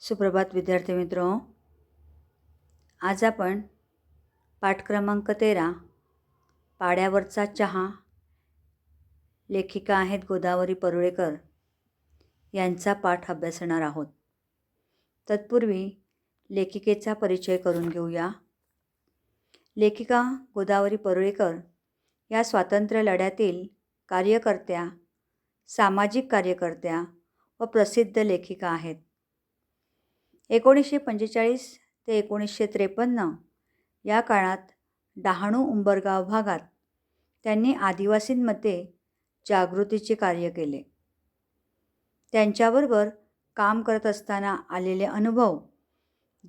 सुप्रभात विद्यार्थी मित्रो. आज आपण पाठ क्रमांक 13 पाड्यावरचा चहा, लेखिका आहेत गोदावरी परुळेकर यांचा पाठ अभ्यासणार आहोत. तत्पूर्वी लेखिकेचा परिचय करून घेऊया. लेखिका गोदावरी परुळेकर या स्वातंत्र्य लढ्यातील कार्यकर्त्या, सामाजिक कार्यकर्त्या व प्रसिद्ध लेखिका आहेत. 1945 ते 1953 या काळात डहाणू उंबरगाव भागात त्यांनी आदिवासींमध्ये जागृतीचे कार्य केले. त्यांच्याबरोबर काम करत असताना आलेले अनुभव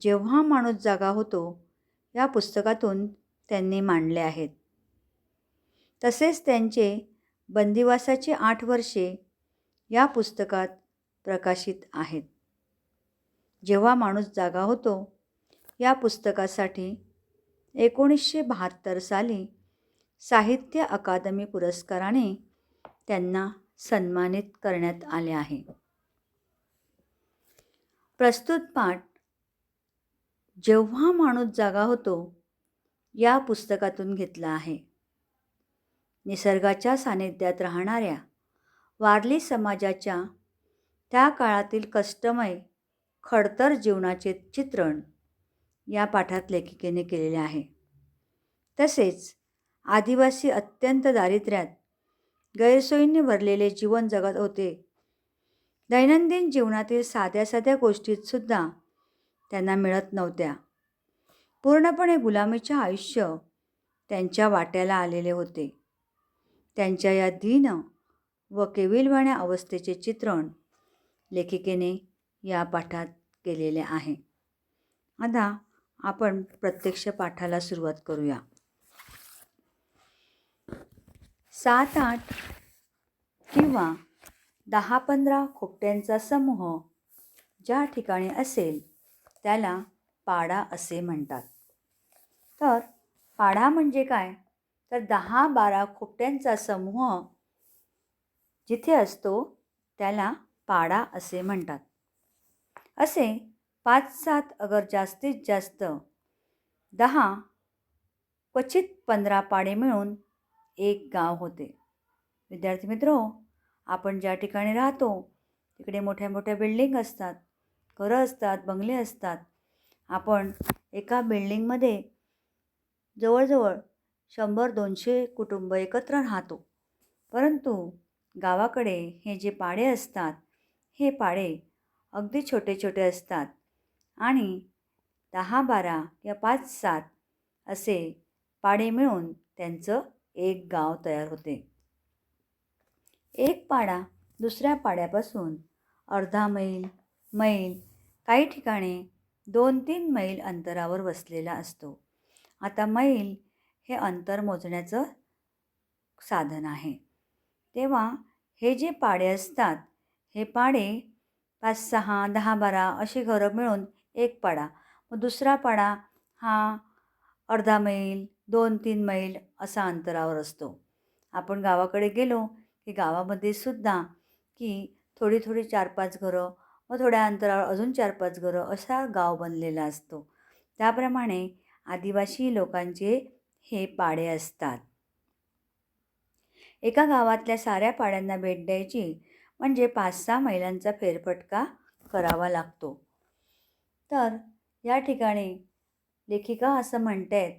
जेव्हा माणूस जागा होतो या पुस्तकातून त्यांनी मांडले आहेत. तसेच त्यांचे बंदिवासाची 8 वर्षे या पुस्तकात प्रकाशित आहेत. जेव्हा माणूस जागा होतो या पुस्तकासाठी 1972 साली साहित्य अकादमी पुरस्काराने त्यांना सन्मानित करण्यात आले आहे. प्रस्तुत पाठ जेव्हा माणूस जागा होतो या पुस्तकातून घेतला आहे. निसर्गाच्या सानिध्यात राहणाऱ्या वारली समाजाच्या त्या काळातील कष्टमय खडतर जीवनाचे चित्रण या पाठात लेखिकेने केलेले आहे. तसेच आदिवासी अत्यंत दारिद्र्यात गैरसोयींनी भरलेले जीवन जगत होते. दैनंदिन जीवनातील साध्या साध्या गोष्टीतसुद्धा त्यांना मिळत नव्हत्या. पूर्णपणे गुलामीचे आयुष्य त्यांच्या वाट्याला आलेले होते. त्यांच्या या दीन व केविलवाण्या अवस्थेचे चित्रण लेखिकेने या पाठात केलेले आहे. आता आपण प्रत्यक्ष पाठाला सुरुवात करूया. 7-8 किंवा 10-15 खोपट्यांचा समूह ज्या ठिकाणी असेल त्याला पाडा असे म्हणतात. तर पाडा म्हणजे काय? तर 10-12 खोपट्यांचा समूह जिथे असतो त्याला पाडा असे म्हणतात. असे 5-7 अगर जास्तीत जास्त 10 क्वचित 15 पाडे मिळून एक गाव होते. विद्यार्थी मित्रो, आपण ज्या ठिकाणी राहतो तिकडे मोठ्या मोठ्या बिल्डिंग असतात, घरं असतात, बंगले असतात. आपण एका बिल्डिंगमध्ये जवळजवळ 100-200 कुटुंब एकत्र राहतो. परंतु गावाकडे हे जे पाडे असतात हे पाडे अगदी छोटे छोटे असतात आणि 10-12 किंवा 5-7 असे पाडे मिळून त्यांचं एक गाव तयार होते. एक पाडा दुसऱ्या पाड्यापासून अर्धा मैल, काही ठिकाणी 2-3 मैल अंतरावर वसलेला असतो. आता मैल हे अंतर मोजण्याचं साधन आहे. तेव्हा हे जे पाडे असतात हे पाडे 5-6, 10-12 अशी घरं मिळून एक पाडा. मग दुसरा पाडा हा अर्धा मैल, 2-3 मैल असा अंतरावर असतो. आपण गावाकडे गेलो की गावामध्ये सुद्धा की थोडी 4-5 घरं, मग थोड्या अंतरावर अजून 4-5 घरं असा गाव बनलेला असतो. त्याप्रमाणे आदिवासी लोकांचे हे पाडे असतात. एका गावातल्या साऱ्या पाड्यांना भेट द्यायची म्हणजे 5-6 मैलांचा फेरफटका करावा लागतो. तर या ठिकाणी लेखिका असं म्हणतात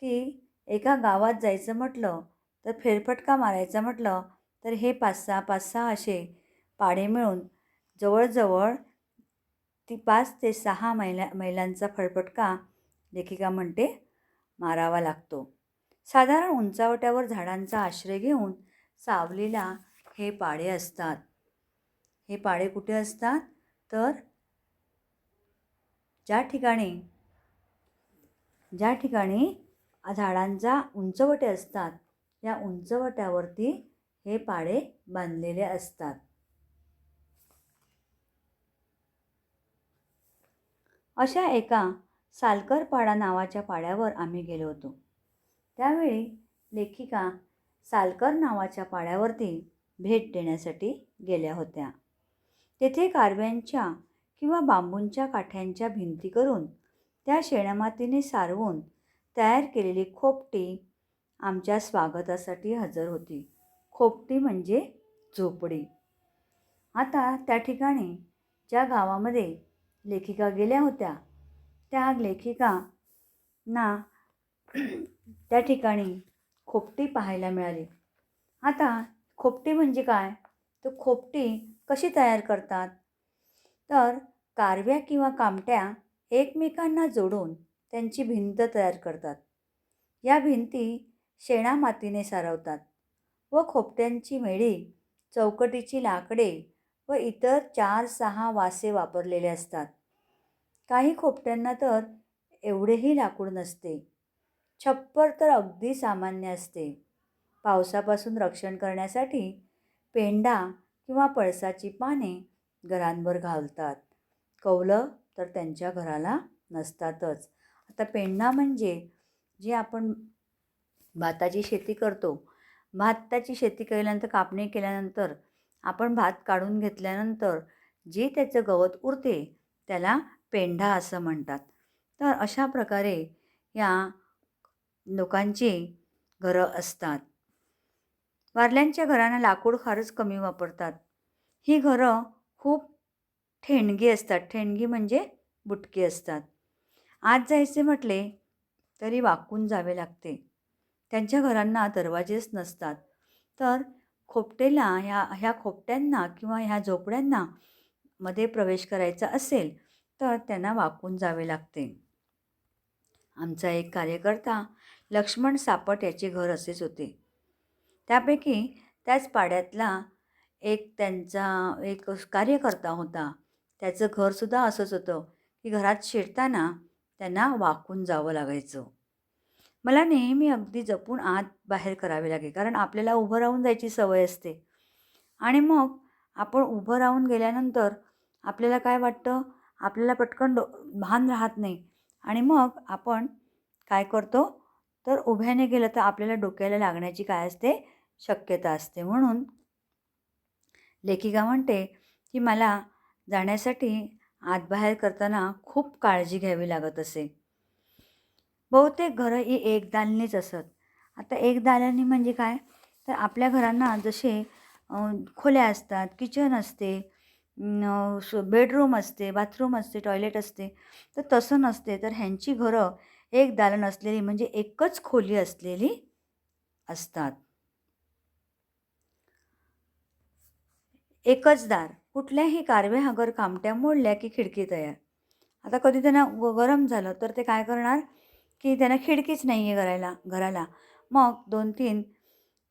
की एका गावात जायचं म्हटलं तर फेरफटका मारायचा म्हटलं तर हे 5-6 असे पाडे मिळून जवळजवळ 5 ते 6 मैलांचा फेरफटका लेखिका म्हणते मारावा लागतो. साधारण उंचावट्यावर झाडांचा आश्रय घेऊन सावलीला हे पाडे असतात. हे पाडे कुठे असतात? तर ज्या ठिकाणी झाडांचा उंचवटे असतात या उंचवट्यावरती हे पाडे बांधलेले असतात. अशा एका सालकर पाडा नावाच्या पाड्यावर आम्ही गेलो होतो. त्यावेळी लेखिका सालकर नावाच्या पाड्यावरती भेट देण्यासाठी गेल्या होत्या. तेथे कारव्यांच्या किंवा बांबूंच्या काठ्यांच्या भिंती करून त्या शेणामातीने सारवून तयार केलेली खोपटी आमच्या स्वागतासाठी हजर होती. खोपटी म्हणजे झोपडी. आता त्या ठिकाणी ज्या गावामध्ये लेखिका गेल्या होत्या त्या लेखिकांना त्या ठिकाणी खोपटी पाहायला मिळाली. आता खोपटी म्हणजे काय? तर खोपटी कशी तयार करतात? तर कारव्या किंवा कामट्या एकमेकांना जोडून त्यांची भिंत तयार करतात. या भिंती शेणामातीने सारवतात व खोपट्यांची मेढी, चौकटीची लाकडे व इतर 4-6 वासे वापरलेले असतात. काही खोपट्यांना तर एवढेही लाकूड नसते. छप्पर तर अगदी सामान्य असते. पावसापासून रक्षण करण्यासाठी पेंडा किंवा पळसाची पाने घरांवर घालतात. कौलं तर त्यांच्या घराला नसतातच. आता पेंडा म्हणजे जे आपण भाताची शेती करतो. भाताची शेती केल्यानंतर, कापणी केल्यानंतर आपण भात काढून घेतल्यानंतर जे त्याचं गवत उरते त्याला पेंढा असं म्हणतात. तर अशा प्रकारे या लोकांची घरं असतात. वारल्यांच्या घरांना लाकूड फारच कमी वापरतात. ही घरं खूप ठेणगी असतात. ठेणगी म्हणजे बुटकी असतात. आत जायचे म्हटले तरी वाकून जावे लागते. त्यांच्या घरांना दरवाजेच नसतात. तर खोपटेला ह्या खोपट्यांना किंवा ह्या झोपड्यांना मध्ये प्रवेश करायचा असेल तर त्यांना वाकून जावे लागते. आमचा एक कार्यकर्ता लक्ष्मण सापट याचे घर असेच होते. त्यापैकी त्याच पाड्यातला त्यांचा एक कार्यकर्ता होता. त्याचं घरसुद्धा असंच होतं की घरात शिरताना त्यांना वाकून जावं लागायचं. मला नेहमी अगदी जपून आत बाहेर करावे लागे, कारण आपल्याला उभं राहून जायची सवय असते. आणि मग आपण उभं राहून गेल्यानंतर आपल्याला काय वाटतं, आपल्याला पटकन भान राहत नाही आणि मग आपण काय करतो, तर उभ्याने गेलं तर आपल्याला डोक्याला लागण्याची काय असते, शक्यता असते. म्हणून लेखिका म्हणते की मला जाण्यासाठी आतबाहेर करताना खूप काळजी घ्यावी लागत असे. बहुतेक घरं ही एक दालनीच असत. आता एक दालनी म्हणजे काय, तर आपल्या घरांना जसे खोल्या असतात, किचन असते, बेडरूम असते, बाथरूम असते, टॉयलेट असते, तर तसं नसते. तर ह्यांची घरं एक दालन असलेली म्हणजे एकच खोली असलेली असतात. एकच दार. कुठल्याही कारव्या अगर कामट्या मोडल्या की खिडकी तयार. आता कधी त्यांना गरम झालं तर ते काय करणार की त्यांना खिडकीच नाही आहे घराला. मग 2-3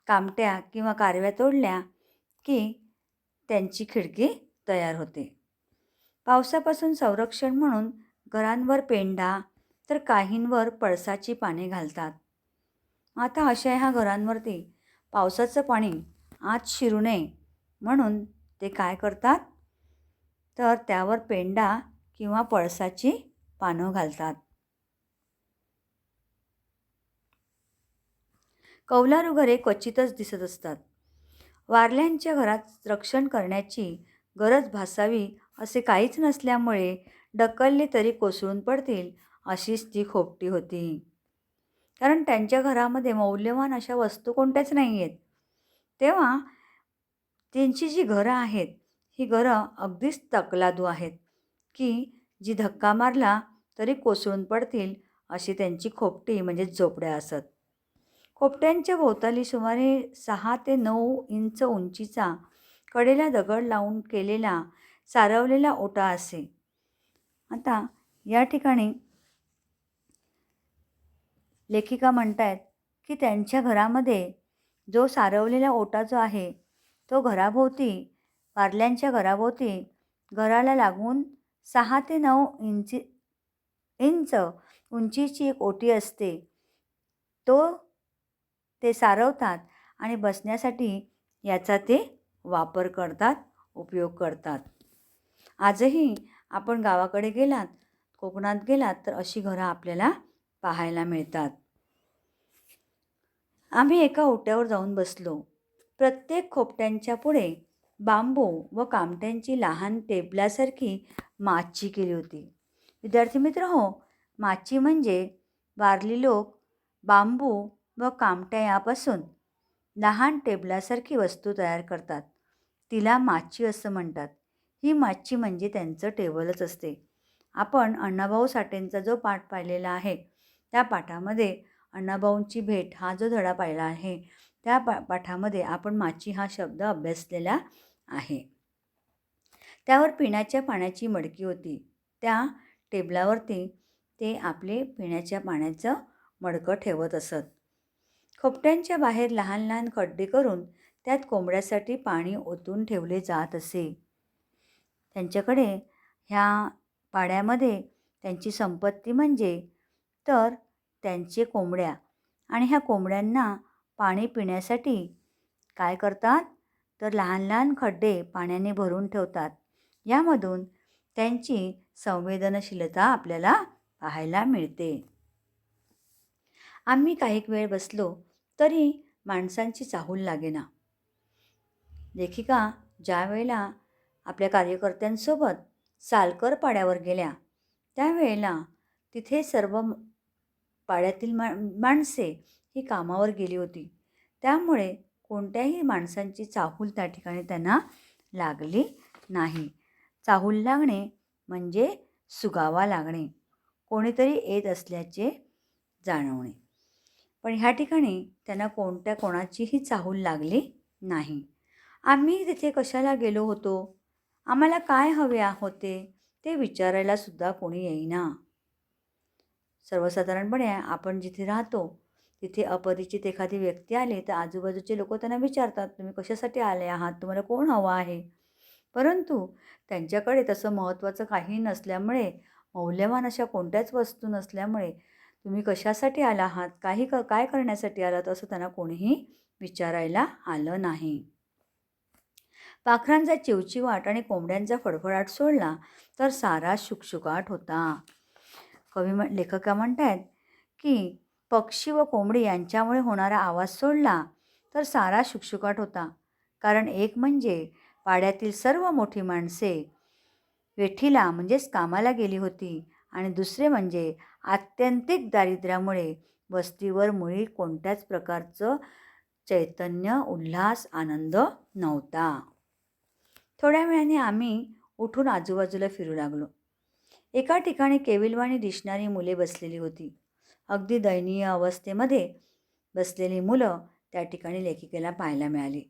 कामट्या किंवा कारव्या तोडल्या की त्यांची खिडकी तयार होते. पावसापासून संरक्षण म्हणून घरांवर पेंढा तर काहींवर पळसाची पाने घालतात. आता अशा ह्या घरांवरती पावसाचं पाणी आत शिरू नये म्हणून ते काय करतात, तर त्यावर पेंडा किंवा पळसाची पानं घालतात. कौलारू घरे क्वचितच दिसत असतात. वारल्यांच्या घरात रक्षण करण्याची गरज भासावी असे काहीच नसल्यामुळे ढकलली तरी कोसळून पडतील अशीच ती खोपटी होती. कारण त्यांच्या घरामध्ये मौल्यवान अशा वस्तू कोणत्याच नाही आहेत. तेव्हा त्यांची जी घरं आहेत ही घरं अगदीच तकलादू आहेत की जी धक्का मारला तरी कोसळून पडतील अशी त्यांची खोपटी म्हणजे झोपड्या असत. खोपट्यांच्या भोवताली सुमारे 6 ते 9 इंच उंचीचा कडेला दगड लावून केलेला सारवलेला ओटा असे. आता या ठिकाणी लेखिका म्हणतायत की त्यांच्या घरामध्ये जो सारवलेला ओटा जो आहे तो वारल्यांच्या घराभोवती घराला लागून 6 ते 9 इंच उंचीची एक ओटी असते. ते सारवतात आणि बसण्यासाठी याचा ते वापर करतात, उपयोग करतात. आजही आपण गावाकडे गेलात, कोकणात गेलात तर अशी घरं आपल्याला पाहायला मिळतात. आम्ही एका ओट्यावर जाऊन बसलो. प्रत्येक खोपट्यांच्या पुढे बांबू व कामट्यांची लहान टेबलासारखी माची केली होती. विद्यार्थी मित्र हो, माची म्हणजे वारली लोक बांबू व कामट्या यापासून लहान टेबलासारखी वस्तू तयार करतात. तिला माची असं म्हणतात. ही माची म्हणजे त्यांचं टेबलच असते. आपण अण्णाभाऊ साठेंचा जो पाठ पाहिलेला आहे, त्या पाठामध्ये अण्णाभाऊंची भेट हा जो धडा पाहिला आहे, त्या पाठामध्ये आपण माची हा शब्द अभ्यासलेला आहे. त्यावर पिण्याच्या पाण्याची मडकी होती. त्या टेबलावरती ते आपले पिण्याच्या पाण्याचं मडकं ठेवत असत. खोपट्यांच्या बाहेर लहान लहान खड्डे करून त्यात कोंबड्यासाठी पाणी ओतून ठेवले जात असे. त्यांच्याकडे ह्या पाड्यामध्ये त्यांची संपत्ती म्हणजे तर त्यांचे कोंबड्या, आणि ह्या कोंबड्यांना पाणी पिण्यासाठी काय करतात, तर लहान लहान खड्डे पाण्याने भरून ठेवतात. यामधून त्यांची संवेदनशीलता आपल्याला पाहायला मिळते. आम्ही काही वेळ बसलो तरी माणसांची चाहूल लागेना. लेखिका ज्या वेळेला आपल्या कार्यकर्त्यांसोबत सालकर पाड्यावर गेल्या, त्यावेळेला तिथे सर्व पाड्यातील माणसे ही कामावर गेली होती. त्यामुळे कोणत्याही माणसांची चाहूल त्या ठिकाणी त्यांना लागली नाही. चाहूल लागणे म्हणजे सुगावा लागणे, कोणीतरी येत असल्याचे जाणवणे. पण ह्या ठिकाणी त्यांना कोणाचीही चाहूल लागली नाही. आम्ही तिथे कशाला गेलो होतो, आम्हाला काय हवे होते ते विचारायला सुद्धा कोणी येईना. सर्वसाधारणपणे आपण जिथे राहतो तिथे अपरिचित एखादी व्यक्ती आली तर आजूबाजूचे लोक त्यांना विचारतात, तुम्ही कशासाठी आले आहात, तुम्हाला कोण हवं आहे. परंतु त्यांच्याकडे तसं महत्त्वाचं काही नसल्यामुळे, मौल्यवान अशा कोणत्याच वस्तू नसल्यामुळे तुम्ही कशासाठी आला आहात, काय करण्यासाठी आलात असं त्यांना कोणीही विचारायला आलं नाही. पाखरांचा चिवचिवाट आणि कोंबड्यांचा फडफडाट सोडला तर सारा शुकशुकाट होता. लेखिका म्हणतात की पक्षी व कोंबडी यांच्यामुळे होणारा आवाज सोडला तर सारा शुकशुकाट होता. कारण एक म्हणजे पाड्यातील सर्व मोठी माणसे वेठीला म्हणजेच कामाला गेली होती, आणि दुसरे म्हणजे आत्यंतिक दारिद्र्यामुळे वस्तीवर मुळी कोणत्याच प्रकारचं चैतन्य, उल्हास, आनंद नव्हता. थोड्या वेळाने आम्ही उठून आजूबाजूला फिरू लागलो. एका ठिकाणी केविलवाणी दिसणारी मुले बसलेली होती. अगदी दयनीय अवस्थेमध्ये बसलेली मुलं त्या ठिकाणी लेखिकेला पाहायला मिळाली.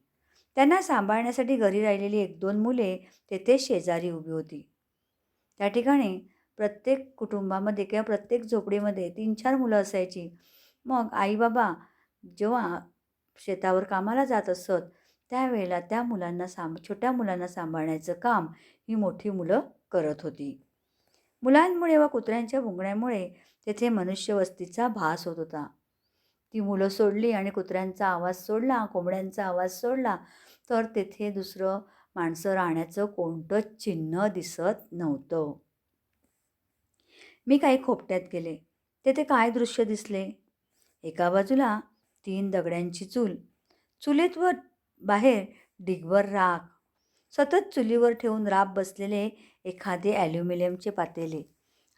त्यांना सांभाळण्यासाठी घरी राहिलेली 1-2 मुले तेथे शेजारी उभी होती. त्या ठिकाणी प्रत्येक कुटुंबामध्ये किंवा प्रत्येक झोपडीमध्ये 3-4 मुलं असायची. मग आई बाबा जेव्हा शेतावर कामाला जात असत त्यावेळेला त्या मुलांना छोट्या मुलांना सांभाळण्याचं काम ही मोठी मुलं करत होती. मुलांमुळे व कुत्र्यांच्या भुंकण्यामुळे तेथे मनुष्यवस्तीचा भास होत होता. ती मुलं सोडली आणि कुत्र्यांचा आवाज सोडला, कोंबड्यांचा आवाज सोडला तर तेथे दुसरं माणसं राहण्याचं कोणतंच चिन्ह दिसत नव्हतं. मी काही खोपट्यात गेले. तेथे काय दृश्य दिसले. एका बाजूला 3 दगड्यांची चूल, चुलीत व बाहेर ढिगभर राख, सतत चुलीवर ठेवून राब बसलेले एखादे ॲल्युमिनियमचे पातेले.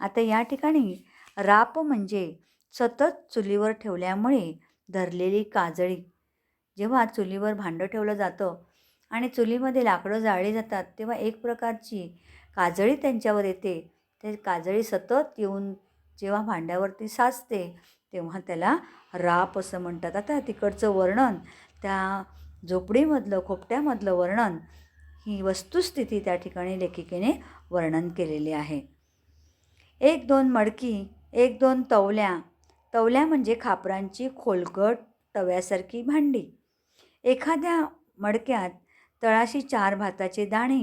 आता या ठिकाणी राप म्हणजे सतत चुलीवर ठेवल्यामुळे धरलेली काजळी. जेव्हा चुलीवर भांडं ठेवलं जातं आणि चुलीमध्ये लाकडं जाळली जातात तेव्हा एक प्रकारची काजळी त्यांच्यावर येते. ते काजळी सतत येऊन जेव्हा भांड्यावरती साचते तेव्हा त्याला राप असं म्हणतात. आता तिकडचं वर्णन, त्या झोपडीमधलं, खोपट्यामधलं वर्णन, ही वस्तुस्थिती त्या ठिकाणी लेखिकेने वर्णन केलेली आहे. 1-2 मडकी, 1-2 तवल्या. तवल्या म्हणजे खापरांची खोलगट तव्यासारखी भांडी. एखाद्या मडक्यात तळाशी 4 भाताचे दाणे,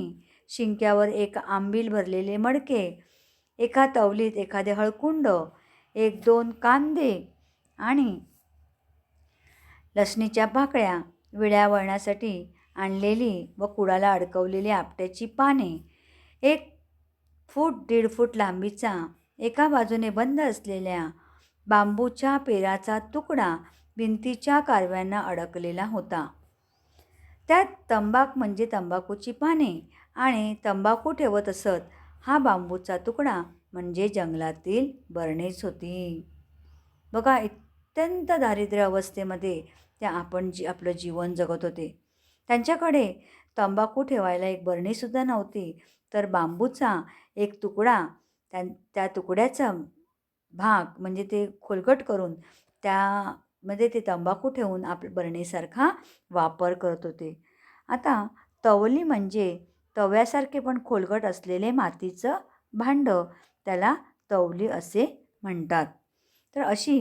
शिंक्यावर 1 आंबील भरलेले मडके, एका तवलीत एखादे हळकुंड, 1-2 कांदे आणि लसणीच्या पाकळ्या, विड्या वळण्यासाठी आणलेली व कुडाला अडकवलेली आपट्याची पाने, 1 फूट 1.5 फूट लांबीचा एका बाजूने बंद असलेल्या बांबूच्या पेराचा तुकडा भिंतीच्या कालव्यांना अडकलेला होता. त्यात तंबाख म्हणजे तंबाखूची पाने आणि तंबाखू ठेवत असत. हा बांबूचा तुकडा म्हणजे जंगलातील बरणीच होती. बघा, अत्यंत दारिद्र्य अवस्थेमध्ये त्या आपण आपलं जीवन जगत होते. त्यांच्याकडे तंबाखू ठेवायला एक बरणीसुद्धा नव्हती, तर बांबूचा एक तुकडा, त्या तुकड्याचा भाग म्हणजे ते खोलगट करून त्यामध्ये ते तंबाखू ठेवून आपल्या बरणीसारखा वापर करत होते. आता तवली म्हणजे तव्यासारखे पण खोलगट असलेले मातीचं भांडं, त्याला तवली असे म्हणतात. तर अशी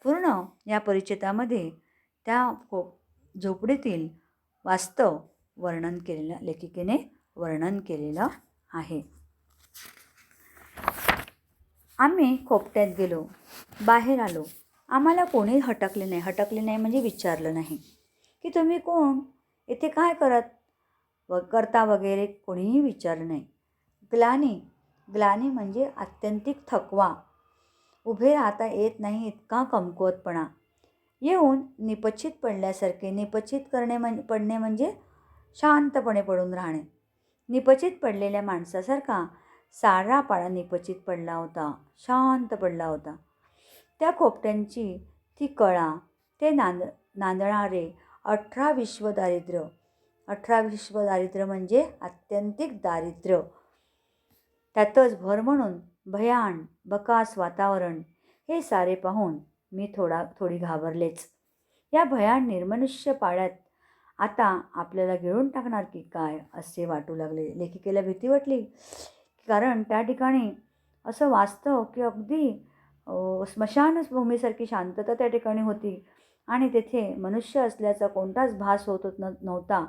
पूर्ण या परिच्छेदामध्ये त्या झोपडीतील वास्तव वर्णन केलेलं, लेखिकेने वर्णन केलेलं आहे. आम्ही खोपट्यात गेलो, बाहेर आलो. आम्हाला कोणी हटकले नाही म्हणजे विचारलं नाही की तुम्ही कोण, येथे काय करता वगैरे कोणीही विचारलं नाही. ग्लानी म्हणजे आत्यंतिक थकवा, उभे राहता येत नाही इतका कमकुवतपणा, येऊन निपचित पडल्यासारखे. निपचित पडणे म्हणजे शांतपणे पडून राहणे. निपचित पडलेल्या माणसासारखा सारा पाडा निपचित पडला होता, शांत पडला होता. त्या खोपट्यांची ती कळा, ते नांदणारे 18 विश्व दारिद्र्य. 18 विश्व दारिद्र्य म्हणजे आत्यंतिक दारिद्र्य. त्यातच भर म्हणून भयान बकास वातावरण, हे सारे पाहून मी थोडी घाबरलेच. या भयान निर्मनुष्य पाड्यात आता आपल्याला गिळून टाकणार की काय असे वाटू लागले. लेखिकेला भीती वाटली, कारण त्या ठिकाणी असं वास्तव की अगदी स्मशानभूमीसारखी शांतता त्या ठिकाणी होती आणि तेथे मनुष्य असल्याचा कोणताच भास होत नव्हता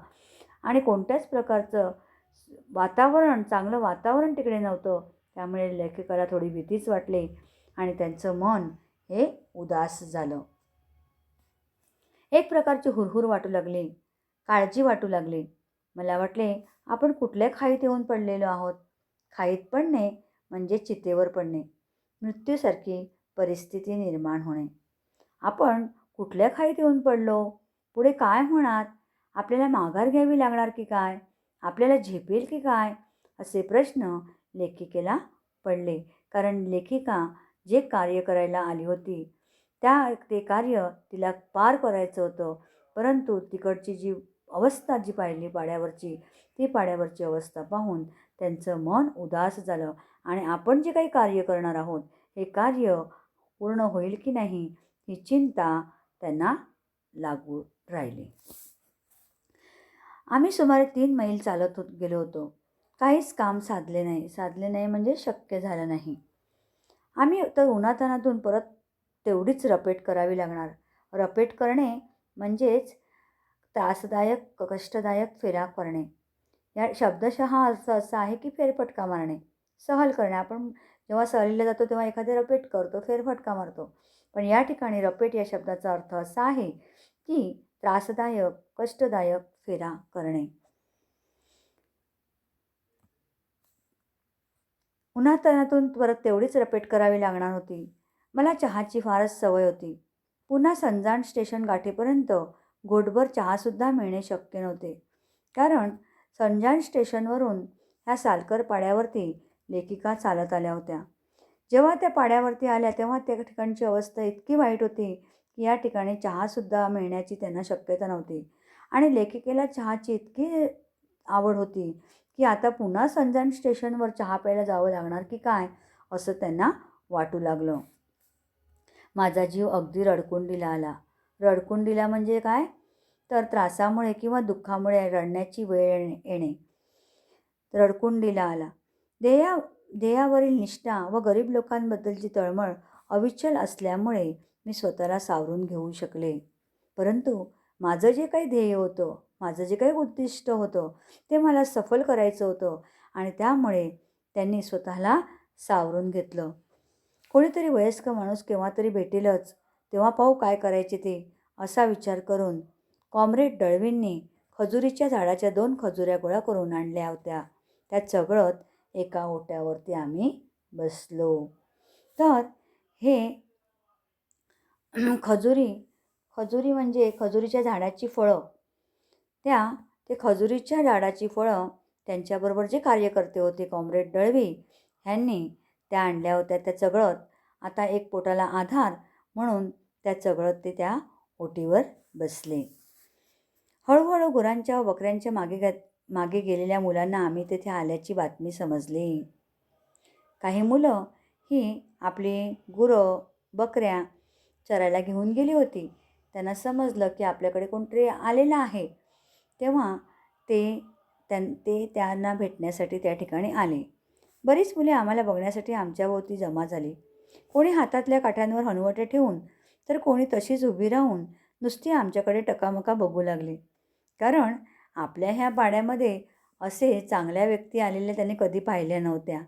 आणि कोणत्याच प्रकारचं चांगलं वातावरण तिकडे नव्हतं. त्यामुळे लेखकाला थोडी भीतीच वाटली आणि त्यांचं मन हे उदास झालं. एक प्रकारची हुरहुर वाटू लागली, काळजी वाटू लागली. मला वाटले आपण कुठल्या खाईत येऊन पडलेलो आहोत. खाईत पडणे म्हणजे चितेवर पडणे, मृत्यूसारखी परिस्थिती निर्माण होणे. आपण कुठल्या खाईत येऊन पडलो, पुढे काय होणार, आपल्याला माघार घ्यावी लागणार की काय, आपल्याला झेपेल की काय, असे प्रश्न लेखिकेला पडले. कारण लेखिका जे कार्य करायला आली होती ते कार्य तिला पार करायचं होतं. परंतु तिकडची जी अवस्था पाहिली पाड्यावरची, ती पाड्यावरची अवस्था पाहून त्यांचं मन उदास झालं आणि आपण जे काही कार्य करणार आहोत, हे कार्य पूर्ण होईल की नाही ही चिंता त्यांना लागू राहिली. आम्ही सुमारे 3 मैल चालत गेलो होतो. काहीच काम साधले नाही म्हणजे शक्य झालं नाही. आम्ही तर उन्हातानातून परत तेवढीच रपेट करावी लागणार. रपेट करणे म्हणजेच त्रासदायक, कष्टदायक फेरा करणे. या शब्दशः अर्थ असा आहे की फेरफटका मारणे, सहल करणे. आपण जेव्हा सहलीला जातो तेव्हा एखादे रपेट करतो, फेरफटका मारतो. पण या ठिकाणी रपेट या शब्दाचा अर्थ असा आहे की त्रासदायक, कष्टदायक फेरा करणे. उन्हातानातून परत तेवढीच रपेट करावी लागणार होती. मला चहाची फारच सवय होती. पुन्हा संजाण स्टेशन गाठेपर्यंत घोटभर चहासुद्धा मिळणे शक्य नव्हते. कारण संजाण स्टेशनवरून ह्या सालकर पाड्यावरती लेखिका चालत आल्या होत्या. जेव्हा त्या पाड्यावरती आल्या तेव्हा त्या ठिकाणची अवस्था इतकी वाईट होती की या ठिकाणी चहासुद्धा मिळण्याची त्यांना शक्यता नव्हती. आणि लेखिकेला चहाची इतकी आवड होती की आता पुन्हा संजाण स्टेशनवर चहा प्यायला जावं लागणार की काय असं त्यांना वाटू लागलं. माझा जीव अगदी रडकुंडीला आला. रडकुंडीला म्हणजे काय, तर त्रासामुळे किंवा दुःखामुळे रडण्याची वेळ येणे. रडकुंडीला आला. ध्येयावरील निष्ठा व गरीब लोकांबद्दलची तळमळ अविचल असल्यामुळे मी स्वतःला सावरून घेऊ शकले. परंतु माझं जे काही ध्येय होतं, माझं जे काही उद्दिष्ट होतं, ते मला सफल करायचं होतं आणि त्यामुळे त्यांनी स्वतःला सावरून घेतलं. कोणीतरी वयस्क माणूस केव्हा तरी भेटेलच, तेव्हा पाहू काय करायचे ते, असा विचार करून कॉम्रेड दळवींनी खजुरीच्या झाडाच्या 2 खजुऱ्या गोळा करून आणल्या होत्या. त्या चघळत एका ओट्यावरती आम्ही बसलो. तर हे खजुरी म्हणजे खजुरीच्या झाडाची फळं. ते खजुरीच्या झाडाची फळं त्यांच्याबरोबर जे कार्यकर्ते होते कॉम्रेड दळवी ह्यांनी त्या आणल्या होत्या. त्या चघळत आता एक पोटाला आधार म्हणून त्या चघळत ते त्या ओटीवर बसले. हळूहळू गुरांच्या व बकऱ्यांच्या मागे गेलेल्या मुलांना आम्ही तेथे आल्याची बातमी समजली. काही मुलं ही आपली गुरं बकऱ्या चरायला घेऊन गेली होती. त्यांना समजलं की आपल्याकडे कोणतरी आलेलं आहे. तेव्हा ते त्यांना भेटण्यासाठी त्या ठिकाणी आले. बरीच मुले आम्हाला बघण्यासाठी आमच्याभोवती जमा झाली. कोणी हातातल्या काठ्यांवर हनुवटे ठेवून तर कोणी तशीच उभी राहून नुसती आमच्याकडे टकामका बघू लागली. कारण आपल्या ह्या पाड्यामध्ये असे चांगल्या व्यक्ती आलेल्या त्यांनी कधी पाहिल्या नव्हत्या.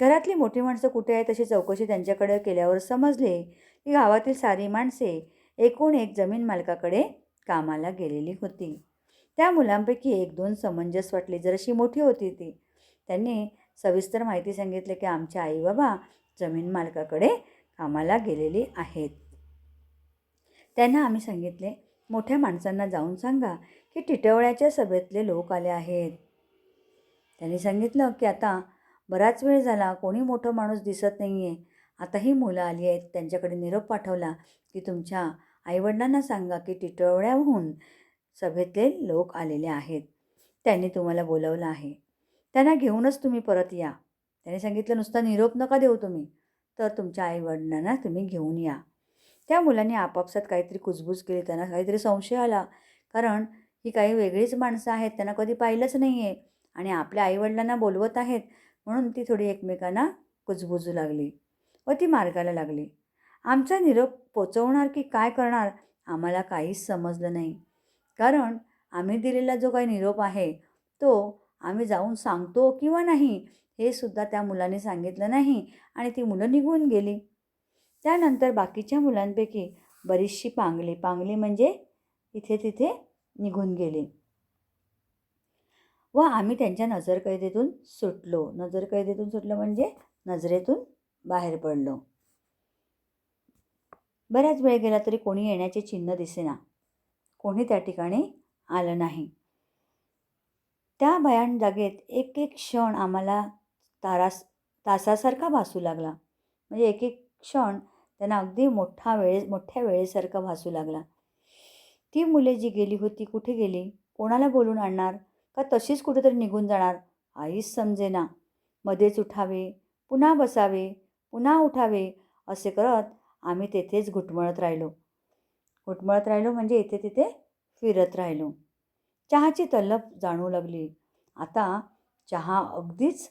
घरातली मोठी माणसं कुठे आहेत अशी चौकशी त्यांच्याकडे केल्यावर समजले की गावातील सारी माणसे एकूण एक जमीन मालकाकडे कामाला गेलेली होती. त्या मुलांपैकी एक दोन समंजस वाटली, जराशी मोठी होती ती. त्यांनी सविस्तर माहिती सांगितली की आमच्या आई बाबा जमीन मालकाकडे कामाला गेलेली आहेत. त्यांना आम्ही सांगितले, मोठ्या माणसांना जाऊन सांगा की टिटवळ्याच्या सभेतले लोक आले आहेत. त्यांनी सांगितलं की आता बराच वेळ झाला, कोणी मोठं माणूस दिसत नाही आहे. आता ही मुलं आली आहेत. त्यांच्याकडे निरोप पाठवला की तुमच्या आईवडिलांना सांगा की टिटवळ्याहून सभेतले लोक आलेले आहेत. त्यांनी तुम्हाला बोलवलं आहे. त्यांना घेऊनच तुम्ही परत या. त्याने सांगितलं, नुसता निरोप नका देऊ तुम्ही, तर तुमच्या आईवडिलांना तुम्ही घेऊन या. त्या मुलांनी आपापसात काहीतरी कुजबूज केली. त्यांना काहीतरी संशय आला, कारण ही काही वेगळीच माणसं आहेत, त्यांना कधी पाहिलंच नाही आहे आणि आपल्या आईवडिलांना बोलवत आहेत. म्हणून ती थोडी एकमेकांना कुजबुजू लागली व ती मार्गाला लागली. आमचा निरोप पोचवणार की काय करणार आम्हाला काहीच समजलं नाही. कारण आम्ही दिलेला जो काही निरोप आहे तो आम्ही जाऊन सांगतो किंवा नाही हे सुद्धा त्या मुलाने सांगितलं नाही आणि ती मुलं निघून गेली. त्यानंतर बाकीच्या मुलांपैकी बरीचशी पांगली म्हणजे इथे तिथे निघून गेली व आम्ही त्यांच्या नजरकैदेतून सुटलो. नजरकैदेतून सुटलो म्हणजे नजरेतून बाहेर पडलो. बऱ्याच वेळ गेला तरी कोणी येण्याचे चिन्ह दिसेना. कोणी त्या ठिकाणी आलं नाही. त्या भयान जागेत एक एक क्षण आम्हाला तासासारखा भासू लागला. म्हणजे एक एक क्षण त्यांना अगदी मोठ्या वेळेसारखा भासू लागला. ती मुले जी गेली होती कुठे गेली, कोणाला बोलून आणणार, का तशीच कुठेतरी निघून जाणार काहीच समजेना. मध्येच उठावे, पुन्हा बसावे, पुन्हा उठावे असे करत आम्ही तेथेच घुटमळत राहिलो म्हणजे इथे तिथे फिरत राहिलो. चहाची तलप जाणवू लागली. आता चहा अगदीच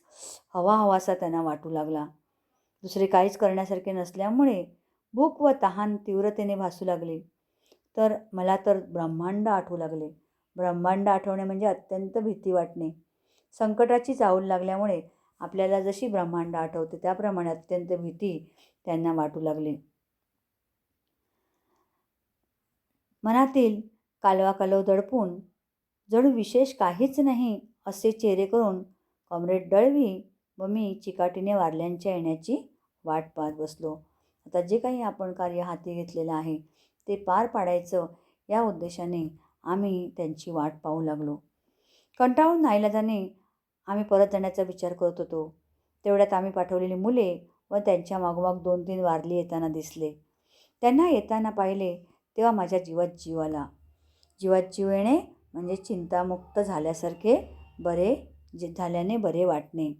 हवासा त्यांना वाटू लागला. दुसरे काहीच करण्यासारखे नसल्यामुळे भूक व तहान तीव्रतेने भासू लागली. तर मला तर ब्रह्मांड आठवू लागले. ब्रह्मांड आठवणे म्हणजे अत्यंत भीती वाटणे. संकटाची चाहूल लागल्यामुळे आपल्याला जशी ब्रह्मांड आठवते त्याप्रमाणे अत्यंत भीती त्यांना वाटू लागली. मनातील कालवाकालव दडपून जणू विशेष काहीच नाही असे चेहरे करून कॉम्रेड दळवी व मी चिकाटीने वारल्यांच्या येण्याची वाट पाहत बसलो. आता जे काही आपण कार्य हाती घेतलेलं आहे ते पार पाडायचं या उद्देशाने आम्ही त्यांची वाट पाहू लागलो. कंटाळून नाईलाजाने आम्ही परत जाण्याचा विचार करत होतो. तेवढ्यात आम्ही पाठवलेली मुले व त्यांच्या मागोमाग 2-3 वारली येताना दिसले. त्यांना येताना पाहिले तेव्हा माझ्या जीवात जीव आला. जीवात जीव येणे म्हणजे चिंतामुक्त झाल्यासारखे झाल्याने बरे वाटणे.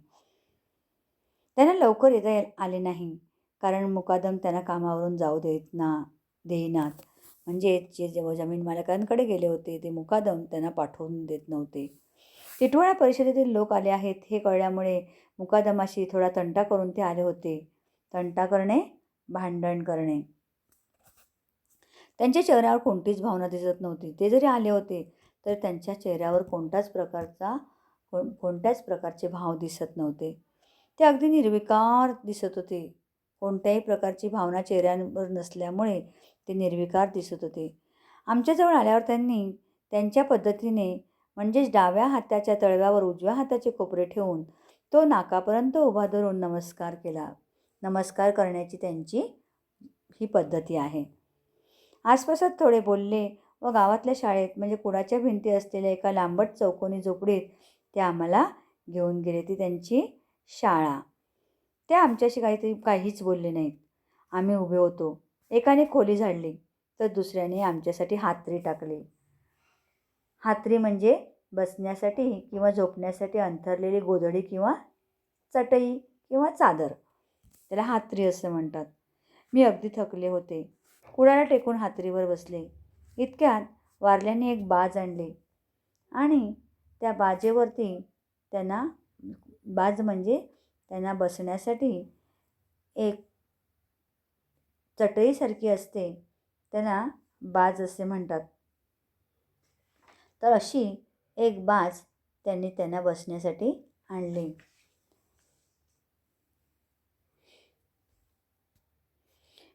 त्यांना लवकर येता आले नाही, कारण मुकादम त्यांना कामावरून जाऊ देईनात. म्हणजे जे जमीन मालकांकडे गेले होते ते मुकादम त्यांना पाठवून देत नव्हते. टिटवाळा परिषदेतील लोक आले आहेत हे कळल्यामुळे मुकादमाशी थोडा तंटा करून ते आले होते. तंटा करणे, भांडण करणे. त्यांच्या चेहऱ्यावर कोणतीच भावना दिसत नव्हती. ते जरी आले होते तर त्यांच्या चेहऱ्यावर कोणत्याच प्रकारचे भाव दिसत नव्हते. ते अगदी निर्विकार दिसत होते. कोणत्याही प्रकारची भावना चेहऱ्यांवर नसल्यामुळे ते निर्विकार दिसत होते. आमच्याजवळ आल्यावर त्यांनी त्यांच्या पद्धतीने म्हणजेच डाव्या हाताच्या तळव्यावर उजव्या हाताचे कोपरे ठेवून तो नाकापर्यंत उभा धरून नमस्कार केला. नमस्कार करण्याची त्यांची ही पद्धती आहे. आसपासात थोडे बोलले व गावातल्या शाळेत म्हणजे कुडाच्या भिंती असलेल्या एका लांबट चौकोनी झोपडीत ते आम्हाला घेऊन गेले. ती त्यांची शाळा. ते आमच्याशी काहीच बोलले नाहीत. आम्ही उभे होतो. एकाने खोली झाडली तर दुसऱ्याने आमच्यासाठी हातरी टाकली. हातरी म्हणजे बसण्यासाठी किंवा झोपण्यासाठी अंथरलेली गोधडी किंवा चटई किंवा चादर. त्याला हातरी असं म्हणतात. मी अगदी थकले होते. कुडाला टेकून हातरीवर बसले. इतक्यात वारल्याने एक बाज आणली आणि त्या बाजेवरती त्यांना बाज म्हणजे त्यांना बसण्यासाठी एक चटईसारखी असते, त्यांना बाज असे म्हणतात. तर अशी एक बाज त्यांना बसण्यासाठी आणली.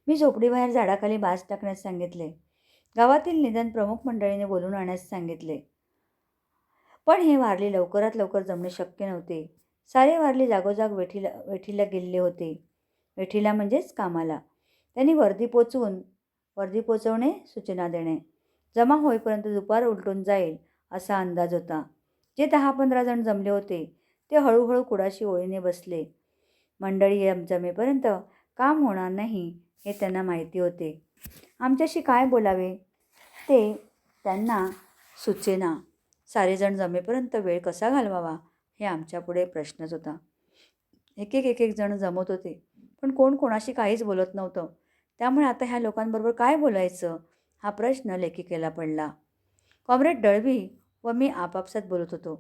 मी झोपडीबाहेर झाडाखाली बाज टाकण्यास सांगितले. गावातील निदान प्रमुख मंडळीने बोलून आणण्यास सांगितले. पण हे वारली लवकरात लवकर जमणे शक्य नव्हते. सारे वारली जागोजाग वेठीला गेलेले होते. वेठीला म्हणजेच कामाला. त्यांनी वर्दी पोचवणे, सूचना देणे. जमा होईपर्यंत दुपार उलटून जाईल असा अंदाज होता. जे 10-15 जण जमले होते ते हळूहळू कुडाशी ओळीने बसले. मंडळी जमेपर्यंत काम होणार नाही हे त्यांना माहिती होते. आमच्याशी काय बोलावे ते त्यांना सुचेना. सारेजण जमेपर्यंत वेळ कसा घालवावा हे आमच्यापुढे प्रश्नच होता. एक जण जमत होते, पण कोण कोणाशी काहीच बोलत नव्हतं. त्यामुळे आता ह्या लोकांबरोबर काय बोलायचं हा प्रश्न लेखिकेला पडला. कॉम्रेड दळवी व मी आपापसात बोलत होतो.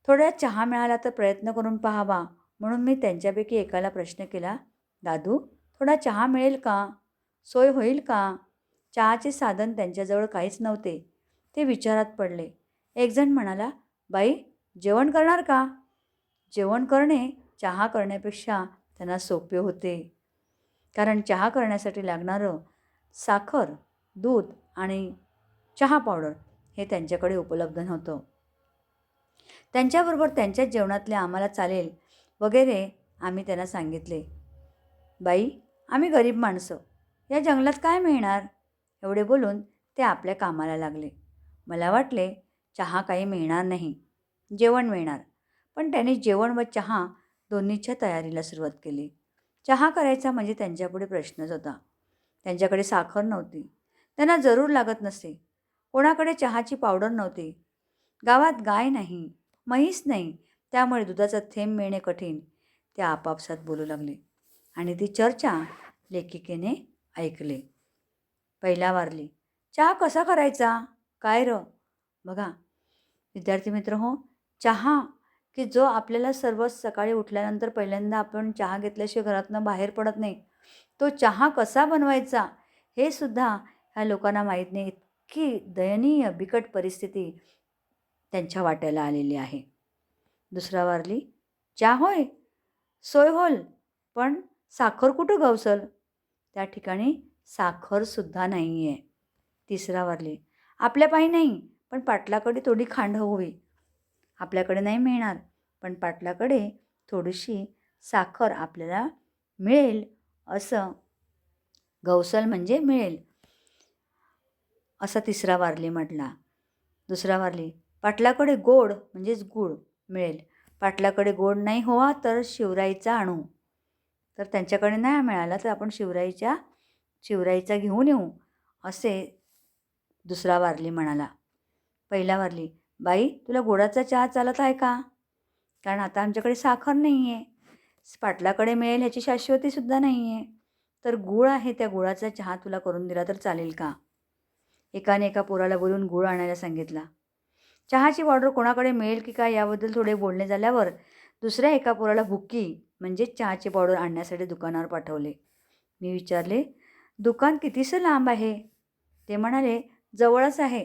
थोड्या चहा मिळाला तर प्रयत्न करून पाहावा म्हणून मी त्यांच्यापैकी एकाला प्रश्न केला. दादू, थोडा चहा मिळेल का? सोय होईल का? चहाचे साधन त्यांच्याजवळ काहीच नव्हते. ते विचारात पडले. एक जण म्हणाला, बाई, जेवण करणार का? जेवण करणे चहा करण्यापेक्षा त्यांना सोपे होते. कारण चहा करण्यासाठी लागणारं साखर, दूध आणि चहा पावडर हे त्यांच्याकडे उपलब्ध नव्हतं. त्यांच्याबरोबर त्यांच्याच जेवणातले आम्हाला चालेल वगैरे आम्ही त्यांना सांगितले. बाई, आम्ही गरीब माणसं, या जंगलात काय मिळणार? एवढे बोलून ते आपल्या कामाला लागले. मला वाटले चहा काही मिळणार नाही, जेवण मिळणार. पण त्यांनी जेवण व चहा दोन्हीच्या तयारीला सुरुवात केली. चहा करायचा म्हणजे त्यांच्यापुढे प्रश्नच होता. त्यांच्याकडे साखर नव्हती. त्यांना जरूर लागत नसे. कोणाकडे चहाची पावडर नव्हती. गावात गाय नाही, म्हैस नाही, त्यामुळे दुधाचा थेंब मिळणे कठीण. ते आपापसात बोलू लागले आणि ती चर्चा लेखिकेने ऐकले. पहिला वारली, चहा कसा करायचा? काय र? बघा विद्यार्थी मित्र हो, चहा की जो आपल्याला सर्व सकाळी उठल्यानंतर पहिल्यांदा आपण चहा घेतल्याशिवाय घरातनं बाहेर पडत नाही, तो चहा कसा बनवायचा हे सुद्धा ह्या लोकांना माहीत नाही. इतकी दयनीय बिकट परिस्थिती त्यांच्या वाट्याला आलेली आहे. दुसरा वारली, चहा होय, सोय होल, पण साखर कुठं गवसल? त्या ठिकाणी साखरसुद्धा नाही आहे. तिसरा वारली, आपल्या पायी नाही, पण पाटलाकडे थोडी खांड हवी. आपल्याकडे नाही मिळणार, पण पाटलाकडे थोडीशी साखर आपल्याला मिळेल, असं गवसल म्हणजे मिळेल असा तिसरा वारली म्हटला. दुसरा वारली, पाटलाकडे गोड म्हणजेच गूळ मिळेल. पाटलाकडे गोड नाही हवा तर शिवराईचा आणू. तर त्यांच्याकडे नाही मिळाला तर आपण शिवराईचा घेऊन येऊ असे दुसरा वारली म्हणाला. पहिला वारली, बाई, तुला गोडाचा चहा चालत आहे का? कारण आता आमच्याकडे साखर नाही आहे. पाटलाकडे मिळेल ह्याची शाश्वतीसुद्धा नाही आहे. तर गूळ आहे, त्या गुळाचा चहा तुला करून दिला तर चालेल का? एकाने एका पोराला बोलून गूळ आणायला सांगितला. चहाची पावडर कोणाकडे मिळेल की काय याबद्दल थोडे बोलणे झाल्यावर दुसऱ्या एका पोराला भुक्की म्हणजेच चहाची पावडर आणण्यासाठी दुकानावर पाठवले. मी विचारले, दुकान कितीसं लांब आहे? ते म्हणाले, जवळच आहे.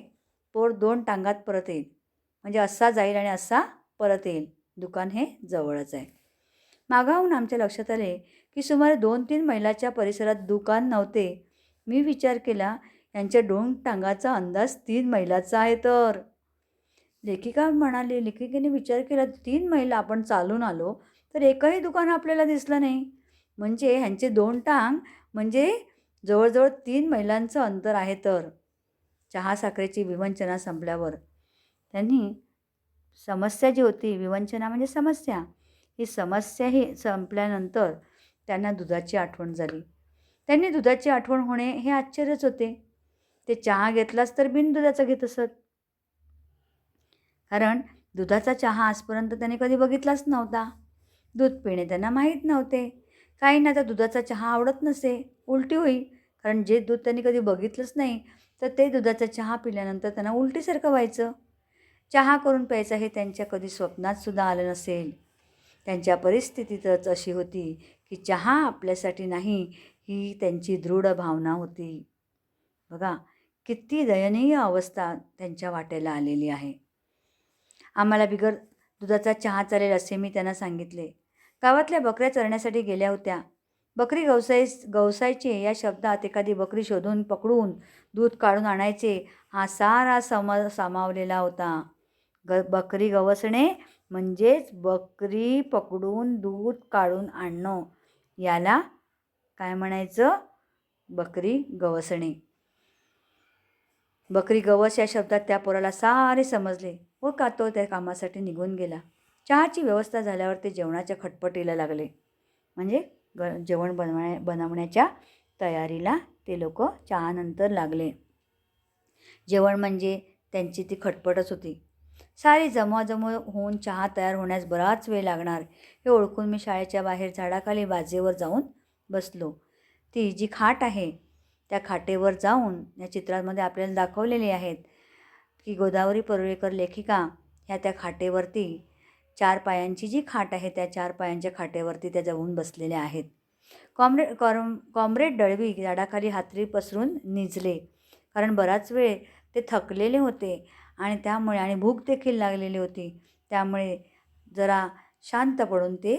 पोर 2 टांगात परत येईल. म्हणजे असा जाईल आणि असा परत येईल. दुकान हे जवळच आहे. मागाहून आमच्या लक्षात आले की सुमारे 2-3 मैलाच्या परिसरात दुकान नव्हते. मी विचार केला, यांच्या 2 टांगाचा अंदाज 3 मैलाचा आहे. तर लेखिकेने विचार केला, 3 मैल आपण चालून आलो तर एकही दुकान आपल्याला दिसलं नाही. म्हणजे ह्यांचे 2 टांग म्हणजे जवळजवळ 3 मैलांचं अंतर आहे. तर चहा साखरेची विवंचना संपल्यावर त्यांनी समस्या जी होती, विवंचना म्हणजे समस्या, ही समस्याही संपल्यानंतर त्यांना दुधाची आठवण झाली. त्यांनी दुधाची आठवण होणे हे आश्चर्यच होते. ते चहा घेतलाच तर बिनदुधाचा घेत असत. कारण दुधाचा चहा आजपर्यंत त्याने कधी बघितलाच नव्हता. दूध पिणे त्यांना माहीत नव्हते. काहींना तर दुधाचा चहा आवडत नसे, उलटी होई. कारण जे दूध त्यांनी कधी बघितलंच नाही, तर ते दुधाचा चहा पिल्यानंतर त्यांना उलटीसारखं व्हायचं. चहा करून प्यायचा हे त्यांच्या कधी स्वप्नातसुद्धा आलं नसेल. त्यांच्या परिस्थितीतच अशी होती की चहा आपल्यासाठी नाही, ही त्यांची दृढ भावना होती. बघा, किती दयनीय अवस्था त्यांच्या वाट्याला आलेली आहे. आम्हाला बिगर दुधाचा चहा चालेल असे मी त्यांना सांगितले. गावातल्या बकऱ्या चरण्यासाठी गेल्या होत्या. बकरी गवसायचे या शब्दात एखादी बकरी शोधून पकडून दूध काढून आणायचे हा सारा सामावलेला होता. बकरी गवसणे म्हणजेच बकरी पकडून दूध काढून आणणं, याला काय म्हणायचं? बकरी गवसणे. बकरी गवस या शब्दात त्या पोराला सारे समजले व का तो त्या कामासाठी निघून गेला. चहाची व्यवस्था झाल्यावर ते जेवणाच्या खटपटीला लागले. म्हणजे जेवण बनवण्याच्या तयारीला ते लोक चहानंतर लागले. जेवण म्हणजे त्यांची ती खटपटच होती. सारी जमवाजमव होऊन चहा तयार होण्यास बराच वेळ लागणार हे ओळखून मी शाळेच्या बाहेर झाडाखाली बाजेवर जाऊन बसलो. ती जी खाट आहे त्या खाटेवर जाऊन, या चित्रामध्ये आपल्याला दाखवलेली आहेत की गोदावरी परुळेकर लेखिका ह्या त्या खाटेवरती 4 पायांची जी खाट आहे त्या 4 पायांच्या खाटेवरती त्या जाऊन बसलेल्या आहेत. कॉम्रेड दळवी झाडाखाली हातरी पसरून निजले. कारण बराच वेळ ते थकलेले होते आणि त्यामुळे आणि भूक देखील लागलेली होती. त्यामुळे जरा शांत पडून ते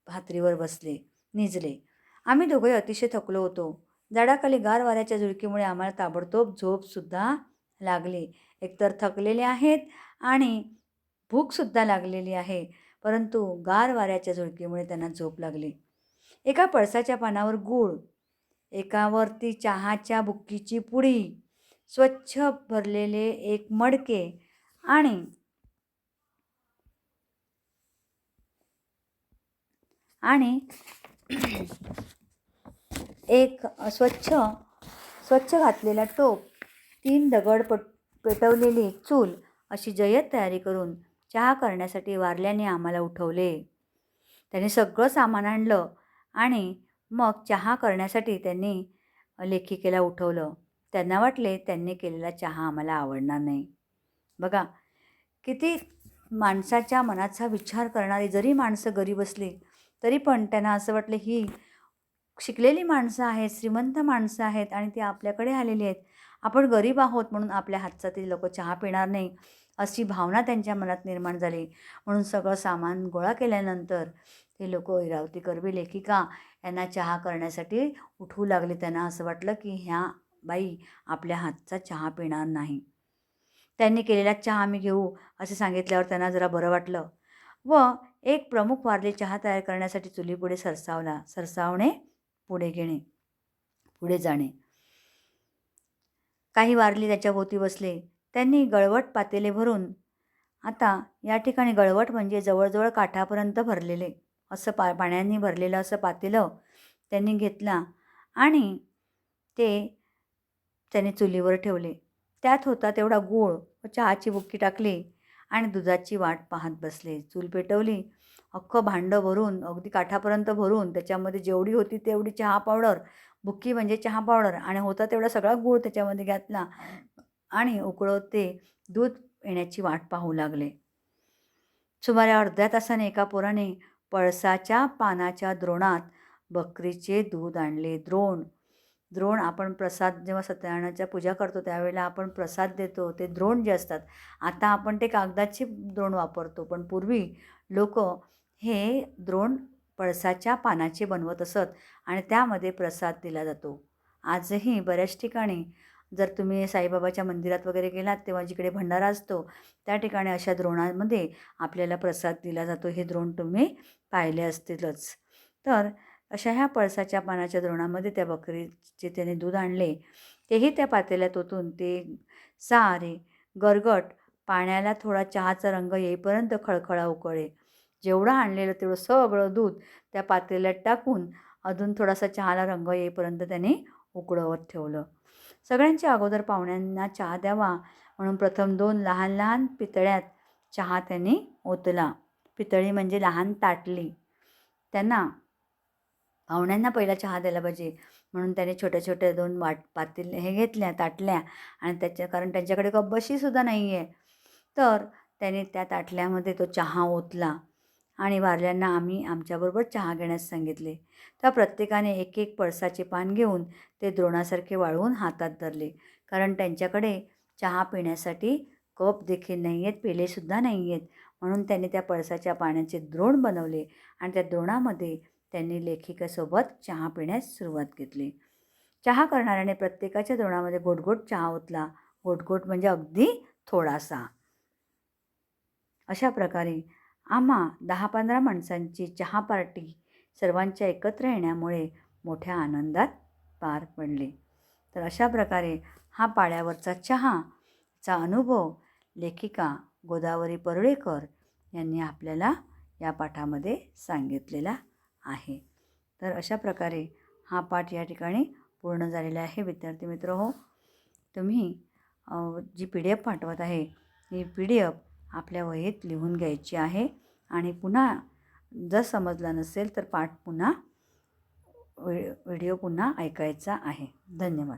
हातरीवर बसले, निजले. आम्ही दोघे अतिशय थकलो होतो. झाडाखाली गार वाऱ्याच्या झुळकीमुळे आम्हाला ताबडतोब झोपसुद्धा लागली. एकतर थकलेले आहेत आणि भूकसुद्धा लागलेली आहे, परंतु गार वाऱ्याच्या झुळकीमुळे त्यांना झोप लागली. एका पळसाच्या पानावर गूळ, एकावरती चहाच्या बुक्कीची पुडी, स्वच्छ भरलेले एक मडके आणि एक स्वच्छ घातलेला टोप, 3 दगड पेटवलेली चूल अशी जय्यत तयारी करून चहा करण्यासाठी वारल्याने आम्हाला उठवले. त्यांनी सगळं सामान आणलं आणि मग चहा करण्यासाठी त्यांनी लेखिकेला उठवलं. त्यांना वाटले त्यांनी केलेला चहा आम्हाला आवडणार नाही. बघा, किती माणसाच्या मनाचा विचार करणारी जरी माणसं गरीब असली तरी पण त्यांना असं वाटलं ही शिकलेली माणसं आहेत, श्रीमंत माणसं आहेत आणि ती आपल्याकडे आलेली आहेत. आपण गरीब आहोत म्हणून आपल्या हातचा ते लोक चहा पिणार नाही अशी भावना त्यांच्या मनात निर्माण झाली. म्हणून सगळं सामान गोळा केल्यानंतर ते लोक इरावती कर्वे लेखिका यांना चहा करण्यासाठी उठवू लागले. त्यांना असं वाटलं की ह्या बाई आपल्या हातचा चहा पिणार नाही. त्यांनी केलेला चहा आम्ही घेऊ असे सांगितल्यावर त्यांना जरा बरं वाटलं व एक प्रमुख वारली चहा तयार करण्यासाठी चुलीपुढे सरसावणे, पुढे घेणे, पुढे जाणे. काही वारली त्याच्या भोवती बसले. त्यांनी गळवट पातेले भरून, आता या ठिकाणी गळवट म्हणजे जवळजवळ काठापर्यंत भरलेले असं पाण्याने भरलेलं असं पातेलं त्यांनी घेतला आणि ते त्याने चुलीवर ठेवले. त्यात होता तेवढा गूळ व चहाची बुक्की टाकली आणि दुधाची वाट पाहत बसले. चूल पेटवली, अख्खं भांडं भरून अगदी काठापर्यंत भरून त्याच्यामध्ये जेवढी होती तेवढी चहा पावडर, बुक्की म्हणजे चहा पावडर आणि होता तेवढा सगळा गूळ त्याच्यामध्ये घातला आणि उकळत ते दूध येण्याची वाट पाहू लागले. सुमारे अर्ध्या तासाने एका पोराने पळसाच्या पानाच्या द्रोणात बकरीचे दूध आणले. द्रोण आपण प्रसाद जेव्हा सत्यनारायणाच्या पूजा करतो त्यावेळेला आपण प्रसाद देतो, ते द्रोण जे असतात. आता आपण ते कागदाची द्रोण वापरतो, पण पूर्वी लोक हे द्रोण पळसाच्या पानाचे बनवत असत आणि त्यामध्ये प्रसाद दिला जातो. आजही बऱ्याच ठिकाणी जर तुम्ही साईबाबाच्या मंदिरात वगैरे गेलात तेव्हा जिकडे भंडारा असतो त्या ठिकाणी अशा द्रोणामध्ये आपल्याला प्रसाद दिला जातो. हे द्रोण तुम्ही पाहिले असतीलच. तर अशा ह्या पळसाच्या पानाच्या द्रोणामध्ये त्या बकरीचे त्याने दूध आणले, तेही त्या पातेल्यात ओतून ते सारे गरगट पाण्याला थोडा चहाचा रंग येईपर्यंत खळखळा उकळले. जेवढं आणलेलं तेवढं सगळं दूध त्या पातेल्यात टाकून अजून थोडासा चहाला रंग येईपर्यंत त्याने उकळवत ठेवलं. सगळ्यांच्या अगोदर पाहुण्यांना चहा द्यावा म्हणून प्रथम 2 लहान लहान पितळ्यात चहा त्यांनी ओतला. पितळी म्हणजे लहान ताटली. पाहुण्यांना पहिला चहा द्यायला पाहिजे म्हणून त्याने छोट्या छोट्या 2 पातेल हे घेतल्या ताटल्या आणि कारण त्यांच्याकडे कपबशीसुद्धा नाही आहे. तर त्याने त्या ताटल्यामध्ये तो चहा ओतला आणि वारल्यांना आम्ही आमच्याबरोबर चहा घेण्यास सांगितले. त्या प्रत्येकाने एक एक पळसाचे पान घेऊन ते द्रोणासारखे वाळवून हातात धरले, कारण त्यांच्याकडे चहा पिण्यासाठी कप देखील नाही आहेत, पेलेसुद्धा नाही आहेत. म्हणून त्यांनी त्या पळसाच्या पाण्याचे द्रोण बनवले आणि त्या द्रोणामध्ये त्यांनी लेखिकेसोबत चहा पिण्यास सुरुवात केली. चहा करणाऱ्याने प्रत्येकाच्या द्रोणामध्ये गोटगोट चहा ओतला. गोटगोट म्हणजे अगदी थोडासा. अशा प्रकारे आम्हा 10-15 माणसांची चहा पार्टी सर्वांच्या एकत्र येण्यामुळे मोठ्या आनंदात पार पडली. तर अशा प्रकारे हा पाड्यावरचा चहाचा अनुभव लेखिका गोदावरी परुळेकर यांनी आपल्याला या पाठामध्ये सांगितलेला आहे. तर अशा प्रकारे हा पाठ या ठिकाणी पूर्ण झालेला आहे. विद्यार्थी मित्र हो, तुम्ही जी PDF पाठवत आहे ही PDF आपल्या वहीत लिहून घ्यायची आहे आणि पुन्हा जर समजला नसेल तर पाठ पुन्हा व्हिडिओ पुन्हा ऐकायचा आहे. धन्यवाद.